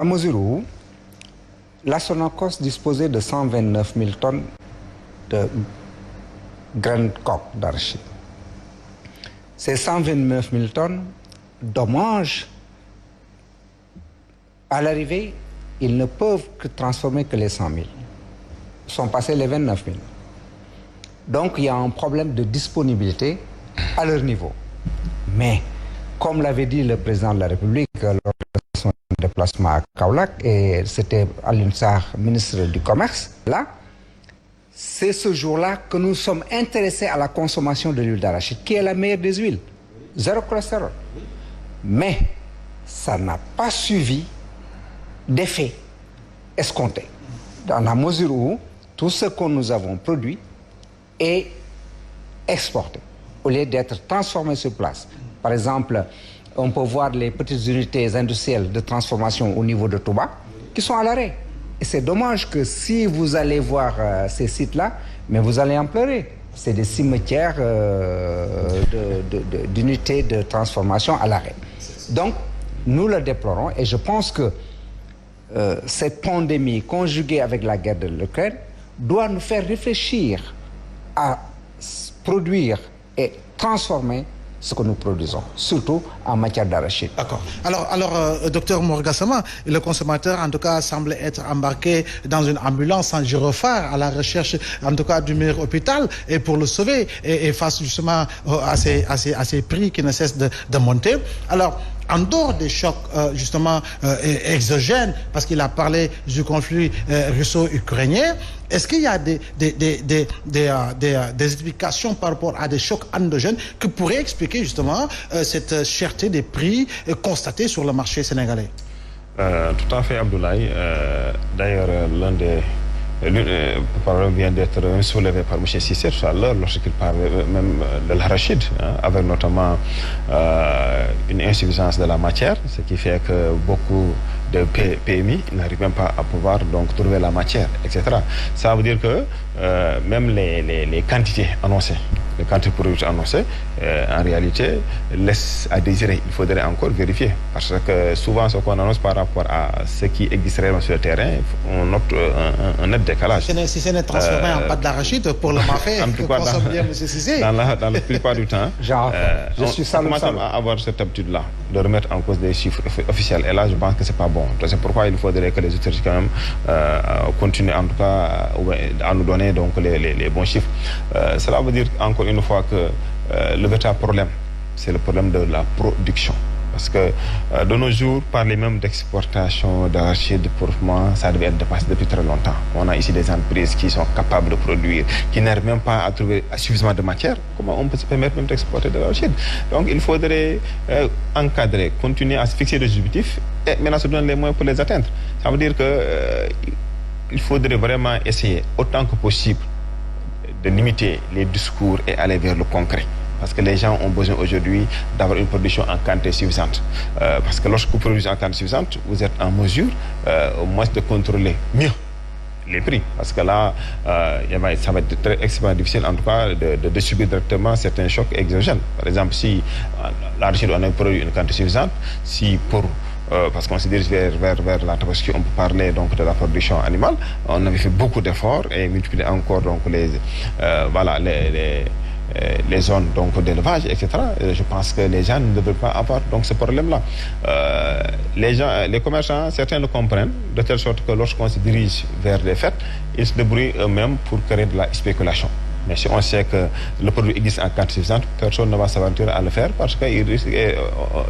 À mesure où la Sonacos disposait de 129 000 tonnes de graines coques d'arachide. Ces 129 000 tonnes, dommage, à l'arrivée, ils ne peuvent que transformer que les 100 000. Ils sont passés les 29 000. Donc il y a un problème de disponibilité à leur niveau. Mais, comme l'avait dit le président de la République lors de son déplacement à Kaolack, et c'était Alioune Sarr, ministre du Commerce, là, c'est ce jour-là que nous sommes intéressés à la consommation de l'huile d'arachide, qui est la meilleure des huiles, zéro cholestérol. Mais ça n'a pas suivi d'effet escompté, dans la mesure où tout ce que nous avons produit est exporté, au lieu d'être transformé sur place. Par exemple, on peut voir les petites unités industrielles de transformation au niveau de Touba qui sont à l'arrêt. Et c'est dommage que si vous allez voir ces sites-là, mais vous allez en pleurer. C'est des cimetières d'unités de transformation à l'arrêt. Donc, nous le déplorons et je pense que cette pandémie conjuguée avec la guerre de l'Ukraine doit nous faire réfléchir à produire et transformer ce que nous produisons, surtout en matière d'arachide. D'accord. Alors, docteur Mor Gassama, le consommateur, en tout cas, semble être embarqué dans une ambulance en gyrophare à la recherche, en tout cas, du meilleur hôpital et pour le sauver et face justement à ces prix qui ne cessent de monter. Alors, en dehors des chocs justement exogènes, parce qu'il a parlé du conflit russo-ukrainien, est-ce qu'il y a des explications par rapport à des chocs endogènes qui pourraient expliquer justement cette cherté des prix constatée sur le marché sénégalais? Tout à fait, Abdoulaye. D'ailleurs, le problème vient d'être soulevé par M. Cissé tout à l'heure lorsqu'il parle même de l'arachide, avec notamment une insuffisance de la matière, ce qui fait que beaucoup de PMI n'arrivent même pas à pouvoir donc trouver la matière, etc. Ça veut dire que même les quantités annoncées, les quantités produites annoncées, en réalité, laissent à désirer. Il faudrait encore vérifier. Parce que souvent, ce qu'on annonce par rapport à ce qui existerait sur le terrain, on note un net décalage. Si ce n'est transformé en pâte d'arachide, pour le mafé, que consomme bien M. Cissé. Dans la plupart du temps, on commence à avoir cette habitude-là, de remettre en cause des chiffres officiels. Et là, je pense que ce n'est pas bon. C'est pourquoi il faudrait que les autorités quand même continuent en tout cas à nous donner donc les bons chiffres. Cela veut dire encore une fois que le véritable problème, c'est le problème de la production. Parce que de nos jours, parler même d'exportation d'arachide, pour moi, ça devait être dépassé depuis très longtemps. On a ici des entreprises qui sont capables de produire, qui n'arrivent même pas à trouver suffisamment de matière. Comment on peut se permettre même d'exporter de l'arachide? Donc il faudrait encadrer, continuer à se fixer des objectifs et maintenant se donner les moyens pour les atteindre. Ça veut dire qu'il faudrait vraiment essayer autant que possible de limiter les discours et aller vers le concret. Parce que les gens ont besoin aujourd'hui d'avoir une production en quantité suffisante. Parce que lorsque vous produisez en quantité suffisante, vous êtes en mesure au moins de contrôler mieux les prix. Parce que là, ça va être extrêmement difficile en tout cas de subir directement certains chocs exogènes. Par exemple, si l'arachide on a produit une quantité suffisante, si pour parce qu'on se dirige vers la tabaski, on peut parler donc de la production animale. On avait fait beaucoup d'efforts et multiplié encore donc les zones donc d'élevage, etc. Et je pense que les gens ne devraient pas avoir donc ce problème-là. Les commerçants, certains le comprennent, de telle sorte que lorsqu'on se dirige vers les fêtes, ils se débrouillent eux-mêmes pour créer de la spéculation. Mais si on sait que le produit existe en quantité suffisante, personne ne va s'aventurer à le faire parce que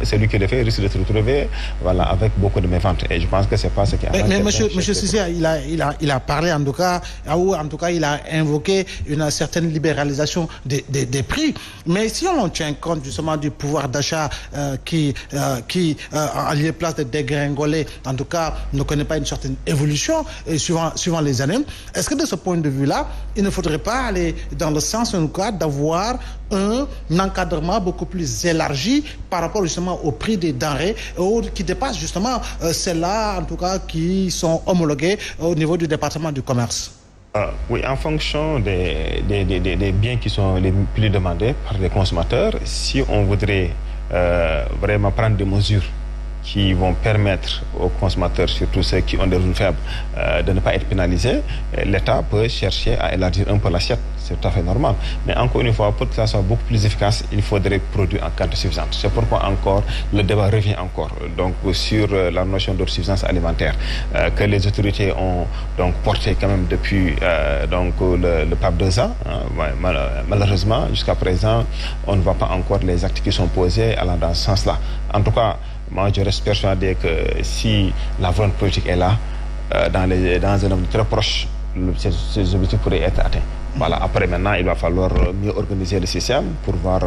celui qui le fait risque de se retrouver avec beaucoup de méventes. Et je pense que ce n'est pas ce qui a... Mais monsieur Cissé, il a parlé en tout cas, ou en tout cas il a invoqué une certaine libéralisation des prix. Mais si on tient compte justement du pouvoir d'achat qui en lieu place de dégringoler, en tout cas ne connaît pas une certaine évolution suivant les années, est-ce que de ce point de vue-là, il ne faudrait pas aller dans le sens en tout cas d'avoir un encadrement beaucoup plus élargi par rapport justement au prix des denrées qui dépassent justement celles-là en tout cas qui sont homologuées au niveau du département du commerce? Oui, en fonction des biens qui sont les plus demandés par les consommateurs, si on voudrait vraiment prendre des mesures qui vont permettre aux consommateurs, surtout ceux qui ont des revenus faibles, de ne pas être pénalisés, l'État peut chercher à élargir un peu l'assiette. C'est tout à fait normal. Mais encore une fois, pour que ça soit beaucoup plus efficace, il faudrait produire en quantité suffisante. C'est pourquoi encore le débat revient encore donc sur la notion d'autosuffisance alimentaire que les autorités ont donc porté quand même depuis donc le PAP 2A. Malheureusement, jusqu'à présent, on ne voit pas encore les actes qui sont posés allant dans ce sens-là. En tout cas, moi, je reste persuadé que si la volonté politique est là, dans un homme très proche, ces objectifs pourraient être atteints. Voilà. Après, maintenant, il va falloir mieux organiser le système pour voir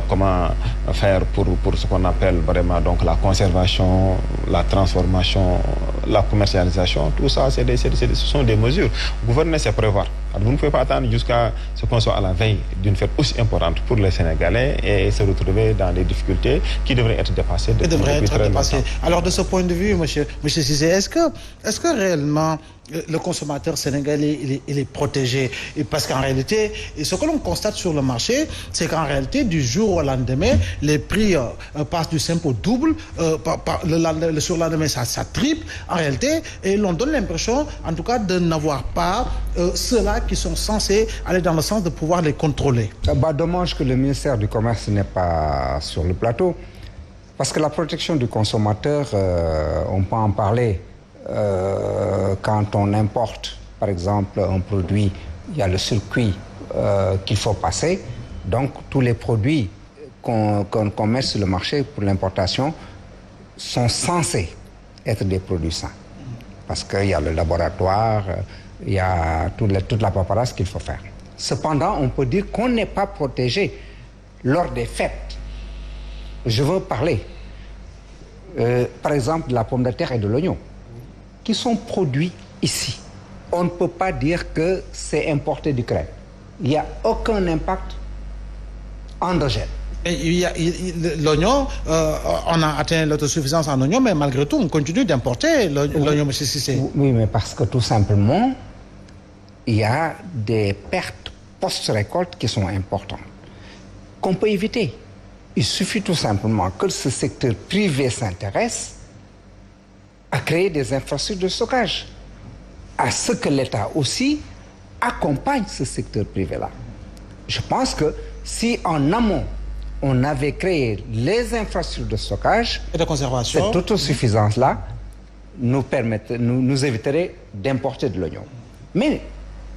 comment faire pour ce qu'on appelle vraiment donc la conservation, la transformation, la commercialisation. Tout ça, ce sont des mesures. Gouverner, c'est prévoir. Alors, vous ne pouvez pas attendre jusqu'à ce qu'on soit à la veille d'une fête aussi importante pour les Sénégalais et se retrouver dans des difficultés qui devraient être dépassées. Alors, de ce point de vue, monsieur Cissé, est-ce que réellement le consommateur sénégalais il est protégé? Et parce qu'en réalité, ce que l'on constate sur le marché, c'est qu'en réalité, du jour au lendemain, les prix passent du simple au double. Le surlendemain, ça triple. En réalité, et l'on donne l'impression, en tout cas, de n'avoir pas ceux-là qui sont censés aller dans le sens de pouvoir les contrôler. Dommage que le ministère du Commerce n'est pas sur le plateau. Parce que la protection du consommateur, on peut en parler quand on importe, par exemple, un produit, il y a le circuit qu'il faut passer. Donc, tous les produits qu'on met sur le marché pour l'importation sont censés être des produits sains. Parce qu'il y a le laboratoire, il y a toute la paperasse qu'il faut faire. Cependant, on peut dire qu'on n'est pas protégé lors des fêtes. Je veux parler, par exemple, de la pomme de terre et de l'oignon, qui sont produits ici. On ne peut pas dire que c'est importé d'Ukraine. Il n'y a aucun impact endogène. L'oignon, on a atteint l'autosuffisance en oignon, mais malgré tout, on continue d'importer l'oignon, M. Cissé. Oui, mais parce que tout simplement, il y a des pertes post-récolte qui sont importantes, qu'on peut éviter. Il suffit tout simplement que ce secteur privé s'intéresse à créer des infrastructures de stockage, à ce que l'État aussi accompagne ce secteur privé-là. Je pense que si en amont, on avait créé les infrastructures de stockage et de conservation, cette autosuffisance-là nous éviterait d'importer de l'oignon. Mais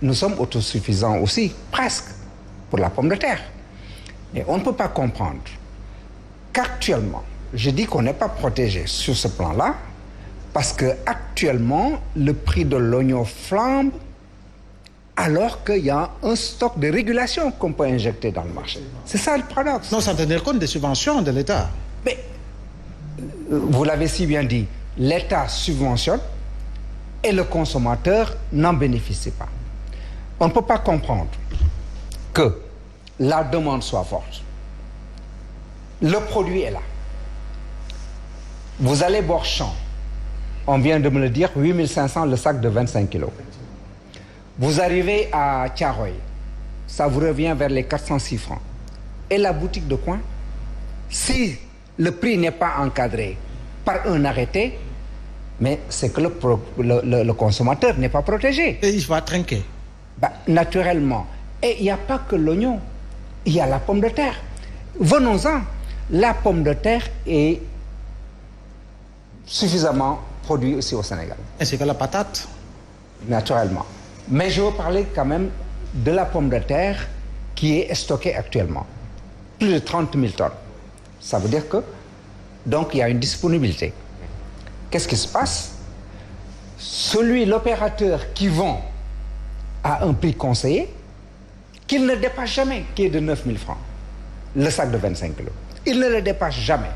nous sommes autosuffisants aussi, presque, pour la pomme de terre. Et on ne peut pas comprendre qu'actuellement, je dis qu'on n'est pas protégé sur ce plan-là, parce qu'actuellement, le prix de l'oignon flambe alors qu'il y a un stock de régulation qu'on peut injecter dans le marché. C'est ça le paradoxe. Non, sans tenir compte des subventions de l'État. Mais, vous l'avez si bien dit, l'État subventionne et le consommateur n'en bénéficie pas. On ne peut pas comprendre que la demande soit forte. Le produit est là. Vous allez boire champ. On vient de me le dire, 8500 le sac de 25 kilos. Vous arrivez à Thiaroye, ça vous revient vers les 406 francs. Et la boutique de coin, si le prix n'est pas encadré par un arrêté, mais c'est que le consommateur n'est pas protégé. Et il va trinquer. Naturellement. Et il n'y a pas que l'oignon, il y a la pomme de terre. Venons-en, la pomme de terre est suffisamment produite aussi au Sénégal. Et c'est que la patate. Naturellement. Mais je veux parler quand même de la pomme de terre qui est stockée actuellement. Plus de 30 000 tonnes. Ça veut dire que, donc, il y a une disponibilité. Qu'est-ce qui se passe? L'opérateur qui vend à un prix conseillé, qu'il ne dépasse jamais, qui est de 9 000 francs, le sac de 25 kilos. Il ne le dépasse jamais.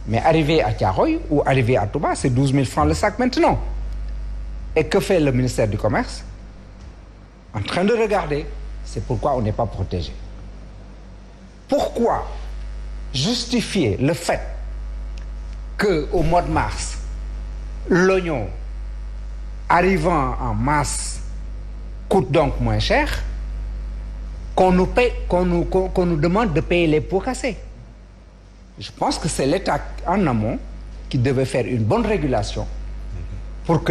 Mais arrivé à Thiaroye ou arrivé à Touba, c'est 12 000 francs le sac maintenant. Et que fait le ministère du Commerce? En train de regarder, c'est pourquoi on n'est pas protégé. Pourquoi justifier le fait qu'au mois de mars, l'oignon arrivant en masse coûte donc moins cher, qu'on nous demande de payer les pots cassés? Je pense que c'est l'État en amont qui devait faire une bonne régulation pour que